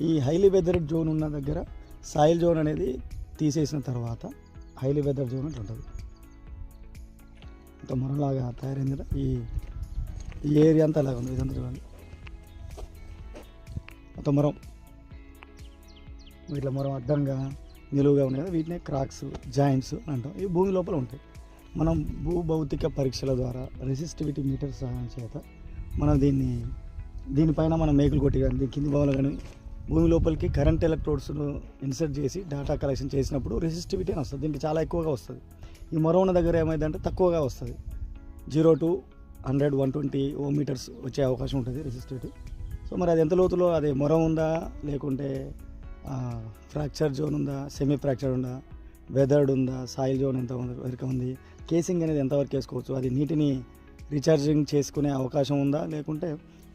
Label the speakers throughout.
Speaker 1: ఈ highly weathered zone ఉన్న దగ్గర సాయిల్ జోన్ అనేది తీసేసిన తర్వాత హైలీ వెదర్ జోన్ అంటే ఉంటుంది. ఇంత మొరలాగా తయారైంది కదా ఈ ఏరియా అంతా అలాగ ఉంది. ఇదంతా చూడండి మొత్తం మొరం, ఇట్లా మొరం అడ్డంగా నిలువుగా ఉన్నాయి కదా, వీటినే క్రాక్స్ జాయింట్స్ అంటాం. ఇవి భూమి లోపల ఉంటాయి. మనం భూభౌతిక పరీక్షల ద్వారా రెసిస్టివిటీ మీటర్ సహాయం చేత మనం దీనిపైన మనం మేకులు కొట్టి కానీ దీని కింది భాగంలో కానీ భూమి లోపలికి కరెంట్ ఎలక్ట్రోడ్స్ను ఇన్సర్ట్ చేసి డేటా కలెక్షన్ చేసినప్పుడు రెసిస్టివిటీ అని వస్తుంది. దీనికి చాలా ఎక్కువగా వస్తుంది. ఈ మొరం ఉన్న దగ్గర ఏమైందంటే తక్కువగా వస్తుంది. 0 to 100, 120 ఓ మీటర్స్ వచ్చే అవకాశం ఉంటుంది రెసిస్టివిటీ. సో మరి అది ఎంత లోతులో, అది మొరం ఉందా లేకుంటే ఫ్రాక్చర్ జోన్ ఉందా, సెమీ ఫ్రాక్చర్ ఉందా, వెదర్డ్ ఉందా, సాయిల్ జోన్ ఎంత వరకు ఉంది, కేసింగ్ అనేది ఎంతవరకు వేసుకోవచ్చు, అది నీటిని రీఛార్జింగ్ చేసుకునే అవకాశం ఉందా లేకుంటే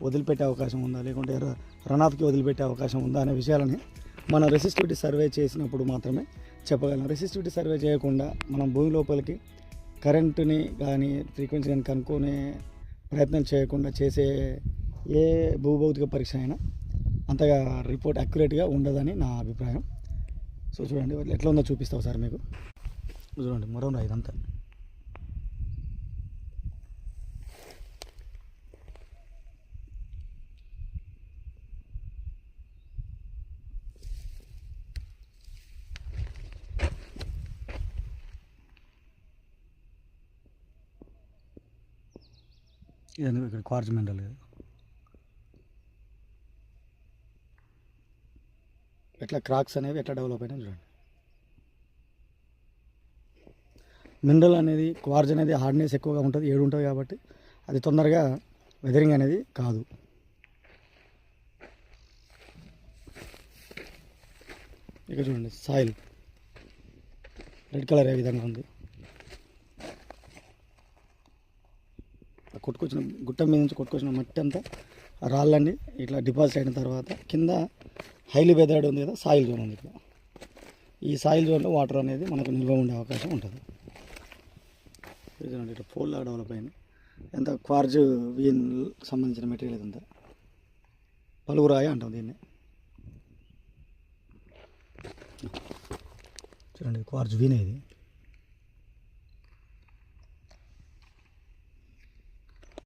Speaker 1: వదిలిపెట్టే అవకాశం ఉందా, లేకుంటే రన్-ఆఫ్కి వదిలిపెట్టే అవకాశం ఉందా అనే విషయాలని మనం రెసిస్టివిటీ సర్వే చేసినప్పుడు మాత్రమే చెప్పగలం. రెసిస్టివిటీ సర్వే చేయకుండా మనం భూమి లోపలికి కరెంటుని కానీ ఫ్రీక్వెన్సీ కానీ కనుక్కునే ప్రయత్నం చేయకుండా చేసే ఏ భూభౌతిక పరీక్ష అయినా అంతగా రిపోర్ట్ అక్యురేట్గా ఉండదని నా అభిప్రాయం. సో చూడండి ఎట్లా ఉందో చూపిస్తావు సార్ మీకు. చూడండి మొరం రా ఇదంతా. ఇదంతా ఇక్కడ క్వార్ట్జ్ మినరల్ ఎట్లా క్రాక్స్ అనేవి ఎట్లా డెవలప్ అయినా చూడండి. మినరల్ అనేది క్వార్జ్ అనేది హార్డ్నెస్ ఎక్కువగా ఉంటుంది, 7 ఉంటుంది కాబట్టి అది తొందరగా వెదరింగ్ అనేది కాదు. ఇక చూడండి సాయిల్ రెడ్ కలర్ ఏ విధంగా ఉంది. కొట్టుకొచ్చిన గుట్ట మీద నుంచి కొట్టుకొచ్చిన మట్టి అంతా రాళ్ళన్నీ ఇట్లా డిపాజిట్ అయిన తర్వాత కింద హైలీ వెదర్డ్ ఉంది కదా, సాయిల్ జోన్ ఉంది. ఇక్కడ ఈ సాయిల్ జోన్లో వాటర్ అనేది మనకు నిల్వ ఉండే అవకాశం ఉంటుంది. చూడండి ఇట్లా ఫోల్డ్ లాగా డెవలప్ అయింది. ఎంత క్వార్జ్ వీన్ సంబంధించిన మెటీరియల్ ఇదంతా పలుగురాయి అంటాం దీన్ని. చూడండి క్వార్జ్ వీన్ ఇది.